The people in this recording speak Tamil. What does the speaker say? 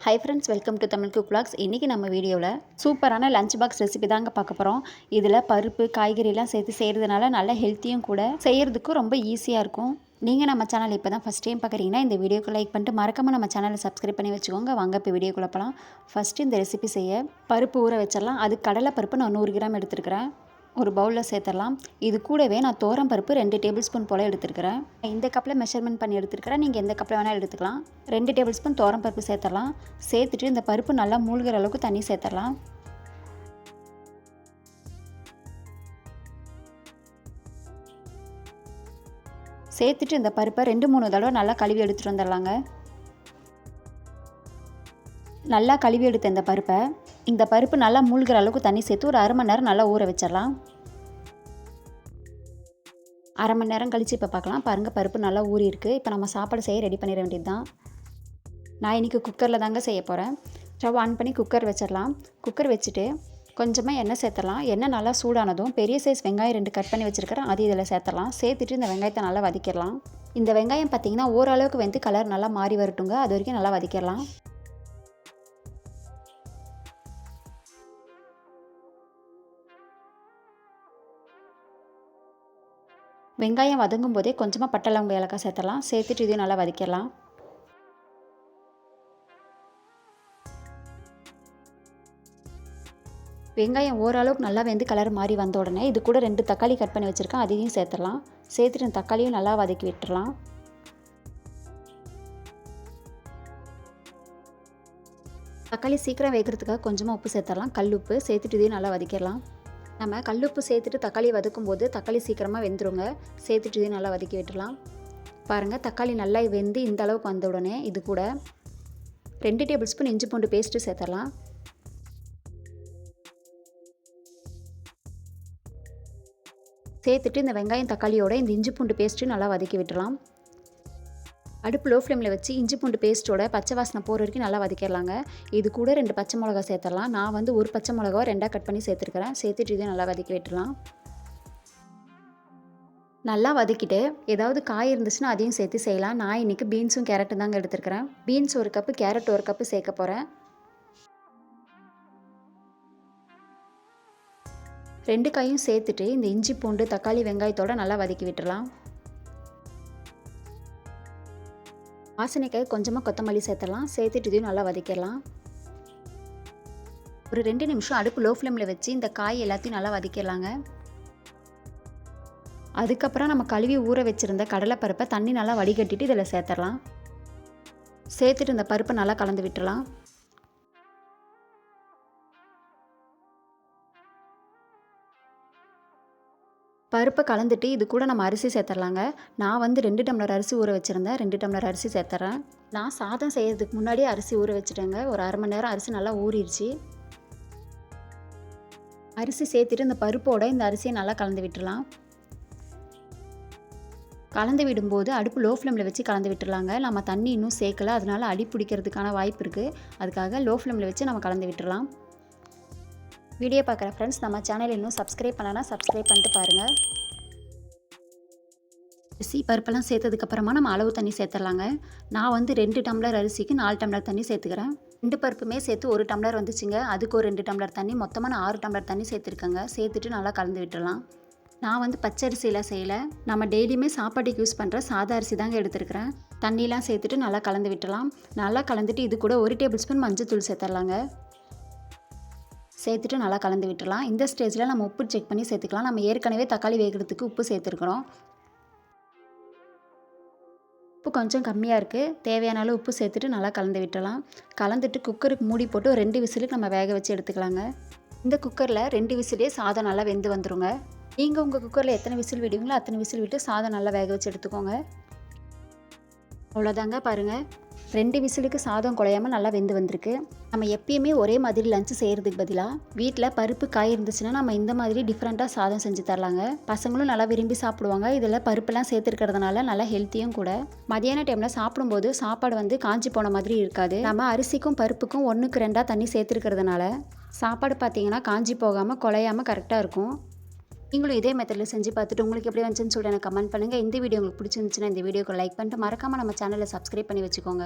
Hi friends, welcome to Tamil cook vlogs. இன்றைக்கி நம்ம வீடியோவில் சூப்பரான லஞ்ச் பாக்ஸ் ரெசிபி தாங்க பார்க்க போகிறோம். இதில் பருப்பு காய்கறிலாம் சேர்த்து செய்கிறதுனால நல்ல ஹெல்த்தியும் கூட, செய்கிறதுக்கும் ரொம்ப ஈஸியாக இருக்கும். நீங்கள் நம்ம சேனல் இப்போ தான் ஃபஸ்ட் டைம் பார்க்குறீங்கன்னா இந்த வீடியோக்கு லைக் பண்ணிட்டு மறக்காமல் நம்ம சேனலை சப்ஸ்கிரைப் பண்ணி வச்சுக்கோங்க. வாங்க இப்போ வீடியோக்குள்ளே போகலாம். ஃபஸ்ட்டு இந்த ரெசிபி செய்ய பருப்பு ஊற வச்சிடலாம். அது கடலை பருப்பு நான் 100 கிராம் எடுத்துருக்கிறேன். ஒரு பவுலில் சேர்த்துடலாம். இது கூடவே நான் தோரம் பருப்பு 2 டேபிள் ஸ்பூன் போல் எடுத்துருக்கிறேன். இந்த கப்பில் மெஷர்மெண்ட் பண்ணி எடுத்துருக்கிறேன். நீங்கள் எந்த கப்பில் வேணால் எடுத்துக்கலாம். 2 டேபிள் ஸ்பூன் தோரம் பருப்பு சேர்த்துடலாம். சேர்த்துட்டு இந்த பருப்பு நல்லா மூழ்கிற அளவுக்கு தண்ணி சேர்த்துடலாம். சேர்த்துட்டு இந்த பருப்பை 2-3 தடவை நல்லா கழுவி எடுத்துகிட்டு வந்துடலாங்க. நல்லா கழுவி எடுத்த இந்த பருப்பு நல்லா மூழ்கிற அளவுக்கு தண்ணி சேர்த்து ஒரு அரை மணி நேரம் நல்லா ஊற வச்சிடலாம். அரை மணி நேரம் கழித்து இப்போ பார்க்கலாம். பாருங்கள், பருப்பு நல்லா ஊறி இருக்குது. இப்போ நம்ம சாப்பாடு செய்ய ரெடி பண்ணிட வேண்டியது தான். நான் இன்றைக்கி குக்கரில் தாங்க செய்ய போகிறேன். ஸ்டவ் ஆன் பண்ணி குக்கர் வச்சிடலாம். குக்கர் வச்சுட்டு கொஞ்சமாக எண்ணெய் சேர்த்துடலாம். எண்ணெய் நல்லா சூடானதும் பெரிய சைஸ் வெங்காயம் 2 கட் பண்ணி வச்சுருக்கிறேன். அது இதில் சேர்த்துடலாம். சேர்த்துட்டு இந்த வெங்காயத்தை நல்லா வதக்கிடலாம். இந்த வெங்காயம் பார்த்திங்கன்னா ஓரளவுக்கு வந்து கலர் நல்லா மாறி வரட்டுங்க. அது வரைக்கும் நல்லா வதக்கிடலாம். வெங்காயம் வதங்கும் போதே கொஞ்சமாக பட்டை லவங்க ஏலக்காய் சேர்த்துடலாம். சேர்த்துட்டு இதையும் நல்லா வதக்கிடலாம். வெங்காயம் ஓரளவுக்கு நல்லா வெந்து கலர் மாறி வந்த உடனே இது கூட 2 தக்காளி கட் பண்ணி வச்சுருக்கேன். அதையும் சேர்த்துடலாம். சேர்த்துட்டு தக்காளியும் நல்லா வதக்கி விட்டுடலாம். தக்காளி சீக்கிரம் வேகிறதுக்காக கொஞ்சமாக உப்பு சேர்த்துடலாம். கல் உப்பு சேர்த்துட்டு இதையும் நல்லா வதக்கிடலாம். நம்ம கல்லுப்பு சேர்த்துட்டு தக்காளி வதக்கும் போது தக்காளி சீக்கிரமாக வெந்துருங்க. சேர்த்துட்டு இதையும் நல்லா வதக்கி விட்டுடலாம். பாருங்கள், தக்காளி நல்லா வெந்து இந்த அளவுக்கு வந்த உடனே இது கூட 2 டேபிள் ஸ்பூன் இஞ்சி பூண்டு பேஸ்ட்டு சேர்த்துடலாம். சேர்த்துட்டு இந்த வெங்காயம் தக்காளியோட இந்த இஞ்சி பூண்டு பேஸ்ட்டு நல்லா வதக்கி விட்டுடலாம். அடுப்பு லோ ஃப்ளேமில் வச்சு இஞ்சி பூண்டு பேஸ்ட்டோட பச்சை வாசனை போகிற வரைக்கும் நல்லா வதக்கிடலாங்க. இது கூட 2 பச்சை மிளகா சேர்த்துடலாம். நான் வந்து ஒரு பச்சை மிளகாவை 2ஆக கட் பண்ணி சேர்த்துருக்கிறேன். சேர்த்துட்டு இதை நல்லா வதக்கி விட்டுடலாம். நல்லா வதக்கிட்டு ஏதாவது காய் இருந்துச்சுன்னா அதையும் சேர்த்து செய்யலாம். நான் இன்றைக்கி பீன்ஸும் கேரட்டும் தாங்க எடுத்துருக்கிறேன். பீன்ஸ் 1 கப்பு, கேரட் 1 கப்பு சேர்க்க போகிறேன். 2 காயும் சேர்த்துட்டு இந்த இஞ்சி பூண்டு தக்காளி வெங்காயத்தோடு நல்லா வதக்கி விட்டுடலாம். வாசனைக்காய் கொஞ்சமாக கொத்தமல்லி சேர்த்துடலாம். சேர்த்துட்டு இதையும் நல்லா வதக்கிடலாம். ஒரு 2 நிமிஷம் அடுப்பு லோ ஃப்ளேமில் வச்சு இந்த காய் எல்லாத்தையும் நல்லா வதக்கிடலாங்க. அதுக்கப்புறம் நம்ம கழுவி ஊற வச்சுருந்த கடலைப்பருப்பை தண்ணி நல்லா வடிகட்டிட்டு இதில் சேர்த்துடலாம். சேர்த்துட்டு இந்த பருப்பை நல்லா கலந்து விட்டுடலாம். பருப்பை கலந்துட்டு இது கூட நம்ம அரிசி சேர்த்துடலாங்க. நான் வந்து 2 டம்ளர் அரிசி ஊற வச்சுருந்தேன். 2 டம்ளர் அரிசி சேர்த்துறேன். நான் சாதம் செய்கிறதுக்கு முன்னாடியே அரிசி ஊற வச்சுட்டேங்க. ஒரு அரை மணி நேரம் அரிசி நல்லா ஊறிடுச்சு. அரிசி சேர்த்துட்டு இந்த பருப்போடு இந்த அரிசியை நல்லா கலந்து விட்டுடலாம். கலந்து விடும்போது அடுப்பு லோ ஃப்ளேமில் வச்சு கலந்து விட்டுடலாங்க. நம்ம தண்ணி இன்னும் சேர்க்கலை, அதனால அடி பிடிக்கிறதுக்கான வாய்ப்பு இருக்குது. அதுக்காக லோ ஃப்ளேமில் வச்சு நம்ம கலந்து விட்டுடலாம். வீடியோ பார்க்குற ஃப்ரெண்ட்ஸ், நம்ம சேனல் இன்னும் சப்ஸ்கிரைப் பண்ணலன்னா சப்ஸ்கிரைப் பண்ணிட்டு பாருங்கள். அரிசி பருப்பெல்லாம் சேர்த்ததுக்கப்புறமா நம்ம அளவு தண்ணி சேர்த்துடலாங்க. நான் வந்து 2 டம்ளர் அரிசிக்கு 4 டம்ளர் தண்ணி சேர்த்துக்கிறேன். 2 பருப்புமே சேர்த்து 1 டம்ளர் வந்துச்சுங்க. அதுக்கு ஒரு 2 டம்ளர் தண்ணி, மொத்தமாக நான் 6 டம்ளர் தண்ணி சேர்த்துருக்கேங்க. சேர்த்துட்டு நல்லா கலந்து விட்டுடலாம். நான் வந்து பச்சரிசியில் செய்யலை, நம்ம டெய்லியுமே சாப்பாட்டுக்கு யூஸ் பண்ணுற சாதா அரிசி தாங்க எடுத்துருக்கிறேன். தண்ணிலாம் சேர்த்துட்டு நல்லா கலந்து விட்டுடலாம். நல்லா கலந்துட்டு இது கூட 1 டேபிள் ஸ்பூன் மஞ்சள் தூள் சேர்த்துடலாங்க. சேர்த்துட்டு நல்லா கலந்து விட்டுடலாம். இந்த ஸ்டேஜில் நம்ம உப்பு செக் பண்ணி சேர்த்துக்கலாம். நம்ம ஏற்கனவே தக்காளி வேகிறதுக்கு உப்பு சேர்த்துருக்குறோம். உப்பு கொஞ்சம் கம்மியாக இருக்குது. தேவையான அளவு உப்பு சேர்த்துட்டு நல்லா கலந்து விட்டுடலாம். கலந்துட்டு குக்கருக்கு மூடி போட்டு 2 விசிலுக்கு நம்ம வேக வச்சு எடுத்துக்கலாங்க. இந்த குக்கரில் 2 விசிலே சாதம் நல்லா வெந்து வந்துடுங்க. நீங்கள் உங்கள் குக்கரில் எத்தனை விசில் விடுவீங்களோ அத்தனை விசில் விட்டு சாதம் நல்லா வேக வச்சு எடுத்துக்கோங்க. அவ்வளோதாங்க, பாருங்கள், 2 விசிலுக்கு சாதம் குழையாமல் நல்லா வெந்து வந்திருக்கு. நம்ம எப்பயுமே ஒரே மாதிரி லஞ்சு செய்கிறதுக்கு பதிலாக வீட்டில் பருப்பு காய் இருந்துச்சுன்னா நம்ம இந்த மாதிரி டிஃப்ரெண்ட்டாக சாதம் செஞ்சு தரலாங்க. பசங்களும் நல்லா விரும்பி சாப்பிடுவாங்க. இதில் பருப்பெல்லாம் சேர்த்துருக்கிறதுனால நல்லா ஹெல்த்தியும் கூட. மதியான டைமில் சாப்பிடும்போது சாப்பாடு வந்து காஞ்சி போன மாதிரி இருக்காது. நம்ம அரிசிக்கும் பருப்புக்கும் 1க்கு 2ஆக தண்ணி சேர்த்துருக்கிறதுனால சாப்பாடு பார்த்திங்கன்னா காஞ்சி போகாமல் குழையாமல் கரெக்டாக இருக்கும். நீங்களும் இதே மெத்தடில் செஞ்சு பார்த்துட்டு உங்களுக்கு எப்படி வந்துச்சுன்னு சொல்லிட்டு எனக்கு கமெண்ட் பண்ணுங்கள். இந்த வீடியோ உங்களுக்கு பிடிச்சிருந்துச்சுன்னா இந்த வீடியோக்கு லைக் பண்ணிட்டு மறக்காமல் நம்ம சேனலை சப்ஸ்கிரைப் பண்ணி வச்சுக்கோங்க.